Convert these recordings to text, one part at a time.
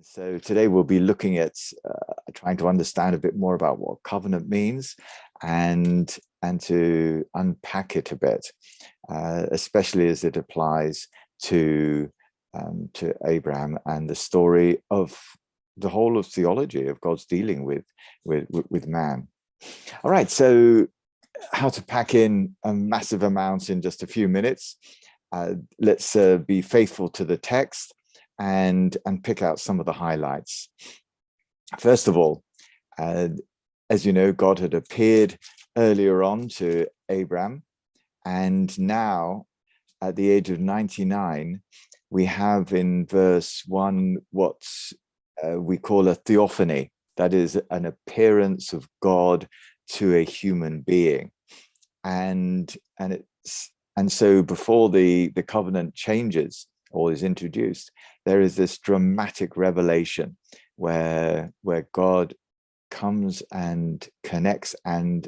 So today we'll be looking at trying to understand a bit more about what covenant means and to unpack it a bit, especially as it applies to Abraham and the story of the whole of theology of God's dealing with man. All right, so how to pack in a massive amount in just a few minutes. Let's be faithful to the text and pick out some of the highlights. First of all, as you know, God had appeared earlier on to Abraham, and now at the age of 99, we have in verse 1 what we call a theophany, that is an appearance of God to a human being. And so before the covenant changes or is introduced, there is this dramatic revelation where God comes and connects and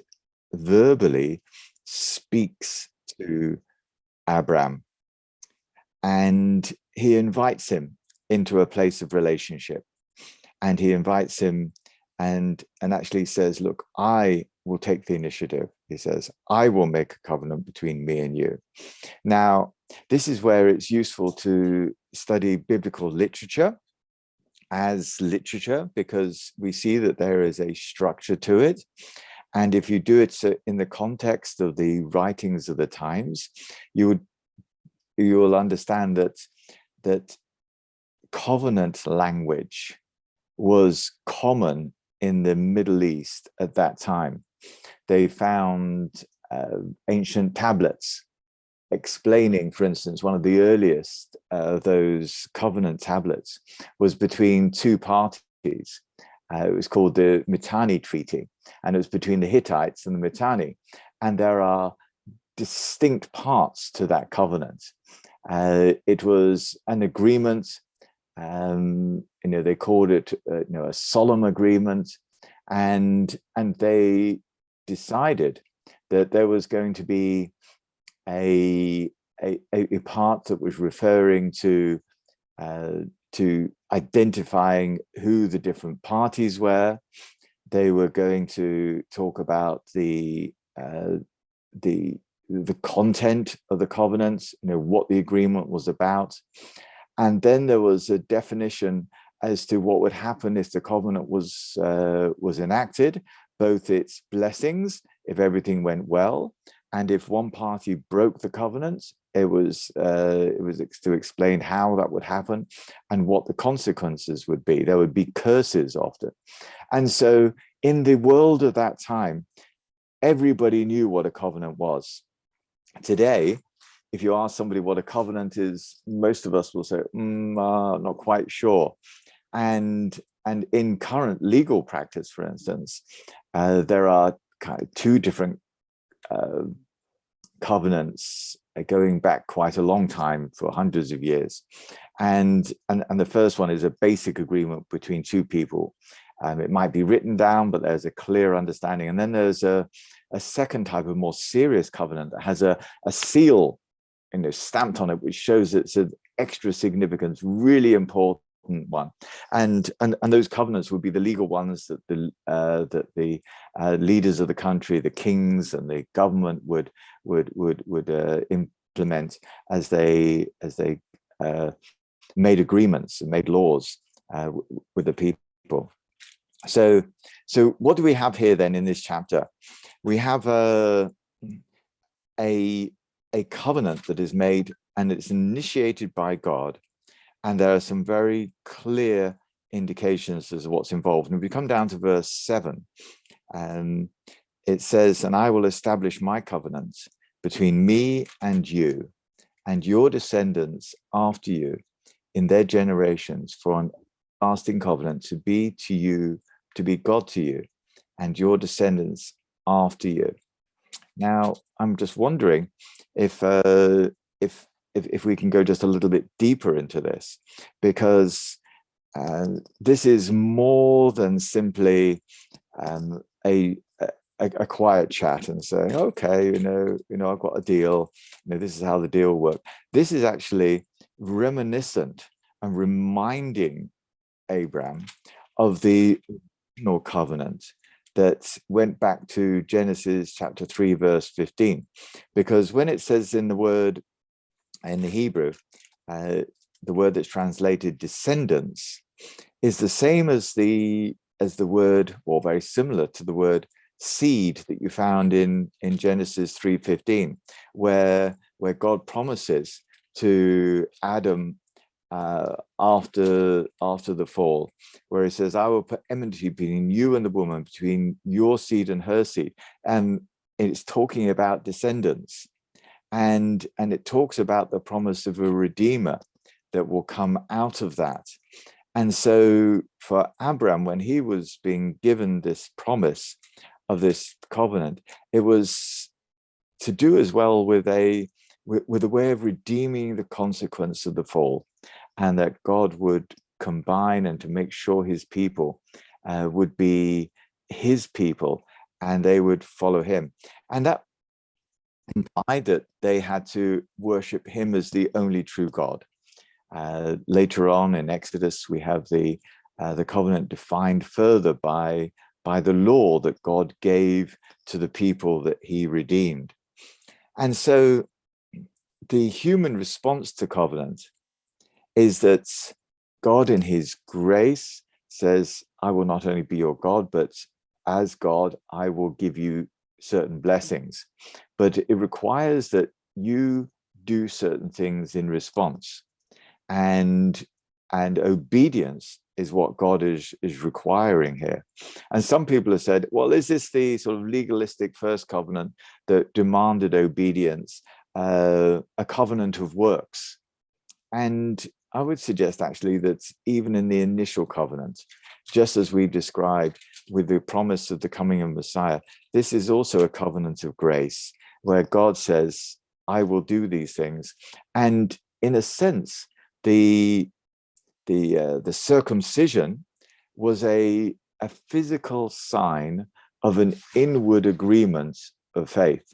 verbally speaks to Abraham, and he invites him into a place of relationship, and he invites him and actually says, look, I will take the initiative. He says, I will make a covenant between me and you. Now, this is where it's useful to study biblical literature as literature, because we see that there is a structure to it. And if you do it in the context of the writings of the times, you will understand that covenant language was common in the Middle East at that time. They found ancient tablets explaining, for instance, one of the earliest of those covenant tablets was between two parties. It was called the Mitanni Treaty, and it was between the Hittites and the Mitanni. And there are distinct parts to that covenant. It was an agreement. They called it, a solemn agreement, and they decided that there was going to be a part that was referring to identifying who the different parties were. They were going to talk about the content of the covenant, what the agreement was about. And then there was a definition as to what would happen if the covenant was enacted, both its blessings, if everything went well, and if one party broke the covenant, it was to explain how that would happen and what the consequences would be. There would be curses often. And so in the world of that time, everybody knew what a covenant was. Today, if you ask somebody what a covenant is, most of us will say, not quite sure. And in current legal practice, for instance, there are kind of two different covenants going back quite a long time, for hundreds of years. And the first one is a basic agreement between two people. It might be written down, but there's a clear understanding. And then there's a second type of more serious covenant that has a seal stamped on it, which shows it's an extra significance, really important one. And those covenants would be the legal ones that the leaders of the country, the kings and the government would implement as they made agreements and made laws with the people. So what do we have here then in this chapter? We have a covenant that is made, and it's initiated by God, and there are some very clear indications as to what's involved. And if we come down to verse 7, it says, and I will establish my covenant between me and you and your descendants after you in their generations for an lasting covenant to be to you, to be God to you and your descendants after you. Now, I'm just wondering if we can go just a little bit deeper into this, because this is more than simply a quiet chat and saying, okay, I've got a deal, this is how the deal works. This is actually reminiscent and reminding Abraham of the original covenant that went back to Genesis chapter 3, verse 15. Because when it says in the Hebrew, the word that's translated descendants is the same as the word, or very similar to the word seed that you found in Genesis 3:15, where God promises to Adam after the fall, where he says, I will put enmity between you and the woman, between your seed and her seed. And it's talking about descendants. And it talks about the promise of a redeemer that will come out of that. And so for Abraham, when he was being given this promise of this covenant, it was to do as well with a way of redeeming the consequence of the fall, and that God would combine and to make sure his people would be his people and they would follow him. And that implied that they had to worship him as the only true God. Later on in Exodus, we have the covenant defined further by the law that God gave to the people that he redeemed. And so the human response to covenant is that God in his grace says, I will not only be your God, but as God, I will give you certain blessings. But it requires that you do certain things in response. And obedience is what God is requiring here. And some people have said, well, is this the sort of legalistic first covenant that demanded obedience, a covenant of works? And I would suggest actually that even in the initial covenant, just as we described with the promise of the coming of Messiah, this is also a covenant of grace where God says, I will do these things. And in a sense, the circumcision was a physical sign of an inward agreement of faith.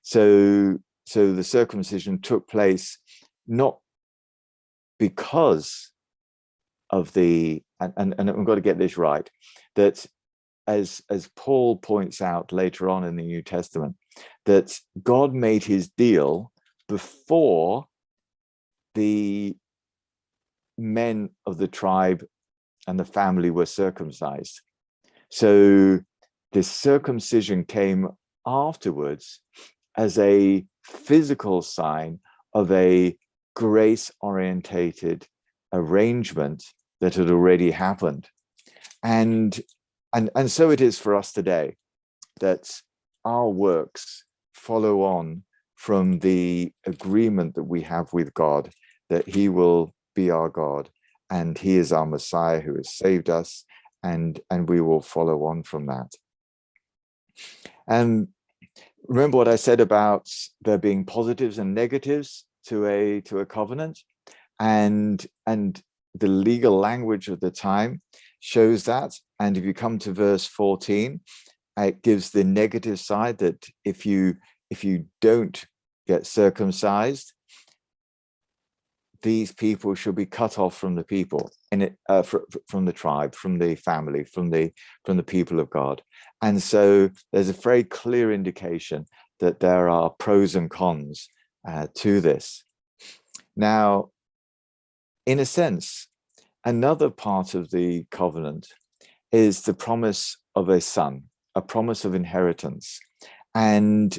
So the circumcision took place not because of and I've got to get this right, that as Paul points out later on in the New Testament, that God made his deal before the men of the tribe and the family were circumcised. So the circumcision came afterwards as a physical sign of a grace-orientated arrangement that had already happened. And so it is for us today, that our works follow on from the agreement that we have with God, that he will be our God and he is our Messiah who has saved us, and we will follow on from that. And remember what I said about there being positives and negatives to a covenant, and the legal language of the time shows that. And if you come to verse 14, it gives the negative side, that if you don't get circumcised, these people should be cut off from the people, from the tribe, from the family, from the people of God. And so there's a very clear indication that there are pros and cons to this. Now, in a sense, another part of the covenant is the promise of a son, a promise of inheritance. And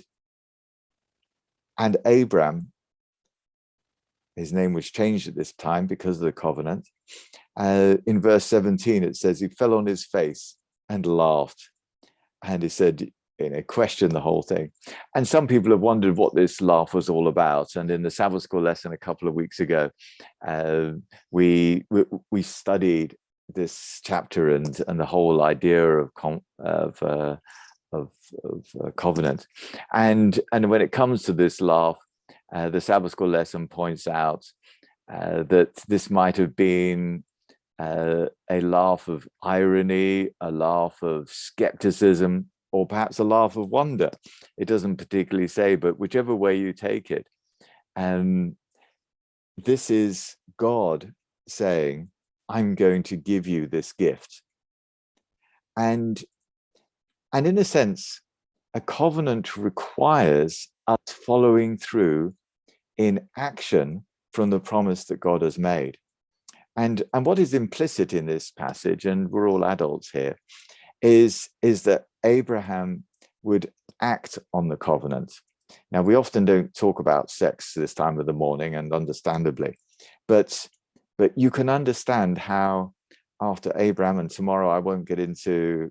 Abraham, his name was changed at this time because of the covenant. In verse 17, it says he fell on his face and laughed. And he said, questioned the whole thing. And some people have wondered what this laugh was all about. And in the Sabbath school lesson a couple of weeks ago, we studied this chapter and the whole idea of covenant. And when it comes to this laugh, the Sabbath school lesson points out that this might have been a laugh of irony, a laugh of skepticism, or perhaps a laugh of wonder. It doesn't particularly say, but whichever way you take it, this is God saying, I'm going to give you this gift. And in a sense, a covenant requires us following through in action from the promise that God has made. And what is implicit in this passage, and we're all adults here, is that Abraham would act on the covenant. Now, we often don't talk about sex this time of the morning, and understandably, but you can understand how after Abraham, and tomorrow I won't get into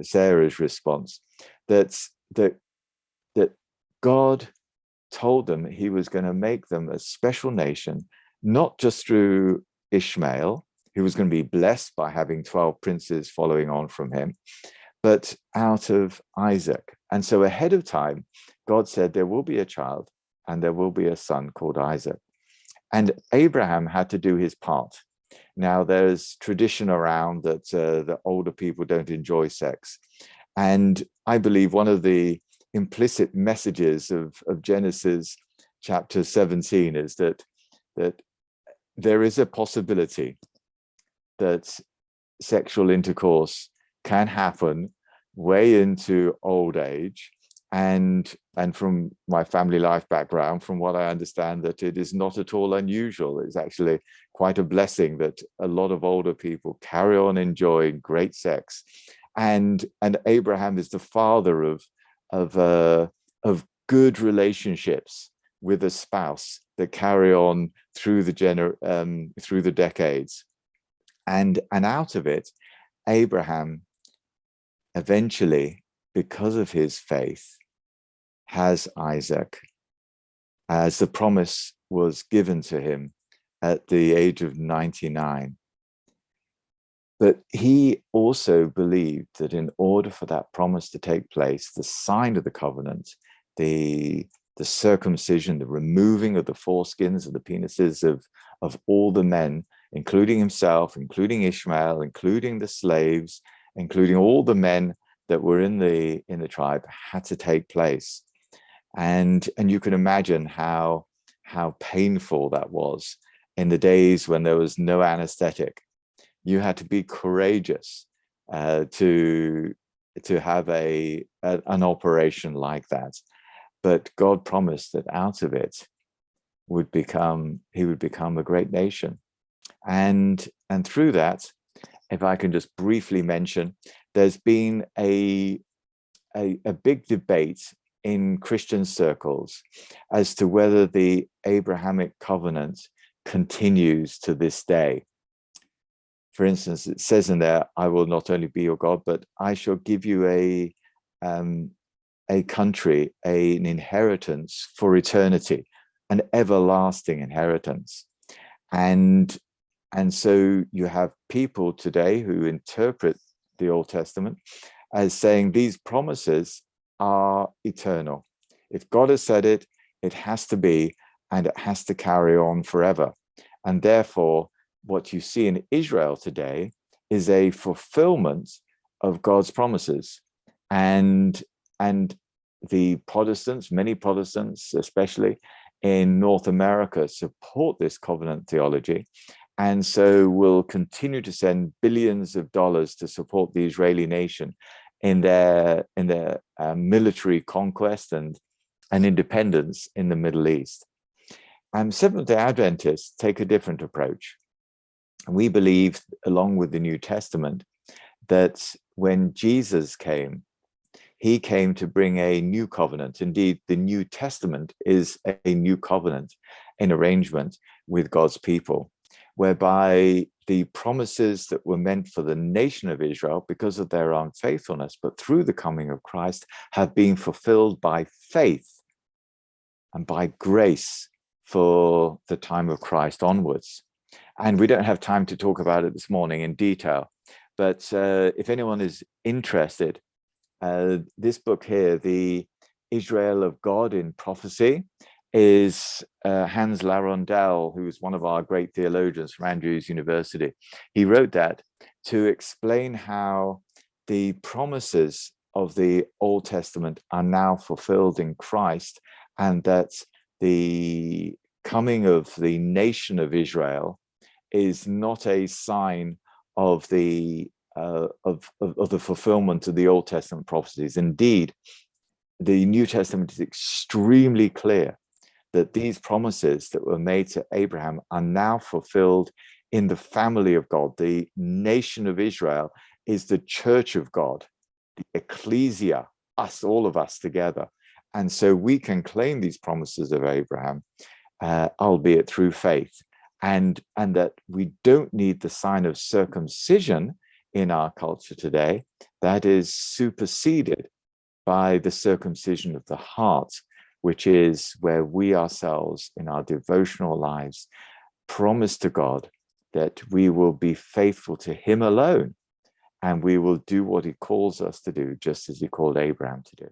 Sarah's response, that God told them he was going to make them a special nation, not just through Ishmael, who was going to be blessed by having 12 princes following on from him, but out of Isaac. And so ahead of time, God said there will be a child and there will be a son called Isaac. And Abraham had to do his part. Now, there's tradition around that the older people don't enjoy sex. And I believe one of the implicit messages of Genesis chapter 17 is that there is a possibility that sexual intercourse can happen way into old age. And from my family life background, from what I understand, that it is not at all unusual. It's actually quite a blessing that a lot of older people carry on enjoying great sex. And Abraham is the father of good relationships with a spouse that carry on through the decades. And out of it, Abraham eventually, because of his faith, has Isaac, as the promise was given to him at the age of 99. But he also believed that in order for that promise to take place, the sign of the covenant, the circumcision, the removing of the foreskins of the penises of all the men, including himself, including Ishmael, including the slaves, including all the men that were in the tribe, had to take place. And you can imagine how painful that was in the days when there was no anesthetic. You had to be courageous to have an operation like that. But God promised that out of it he would become a great nation. And through that, if I can just briefly mention, there's been a big debate in Christian circles as to whether the Abrahamic covenant continues to this day. For instance, it says in there, I will not only be your God, but I shall give you a country, an inheritance for eternity, an everlasting inheritance. And so you have people today who interpret the Old Testament as saying these promises are eternal. If God has said it, it has to be, and it has to carry on forever. And therefore, what you see in Israel today is a fulfillment of God's promises. And the Protestants, many Protestants, especially in North America, support this covenant theology, and so will continue to send billions of dollars to support the Israeli nation in their military conquest and independence in the Middle East. Seventh-day Adventists take a different approach. We believe, along with the New Testament, that when Jesus came, he came to bring a new covenant. Indeed, the New Testament is a new covenant in arrangement with God's people, whereby the promises that were meant for the nation of Israel because of their unfaithfulness, but through the coming of Christ, have been fulfilled by faith and by grace for the time of Christ onwards. And we don't have time to talk about it this morning in detail, but if anyone is interested, this book here, The Israel of God in Prophecy, is Hans Larondel, who is one of our great theologians from Andrews University. He wrote that to explain how the promises of the Old Testament are now fulfilled in Christ, and that the coming of the nation of Israel is not a sign of the fulfillment of the Old Testament prophecies. Indeed, the New Testament is extremely clear that these promises that were made to Abraham are now fulfilled in the family of God. The nation of Israel is the church of God, the ecclesia, us, all of us together. And so we can claim these promises of Abraham, albeit through faith, and that we don't need the sign of circumcision in our culture today. That is superseded by the circumcision of the heart, which is where we ourselves in our devotional lives promise to God that we will be faithful to him alone, and we will do what he calls us to do, just as he called Abraham to do.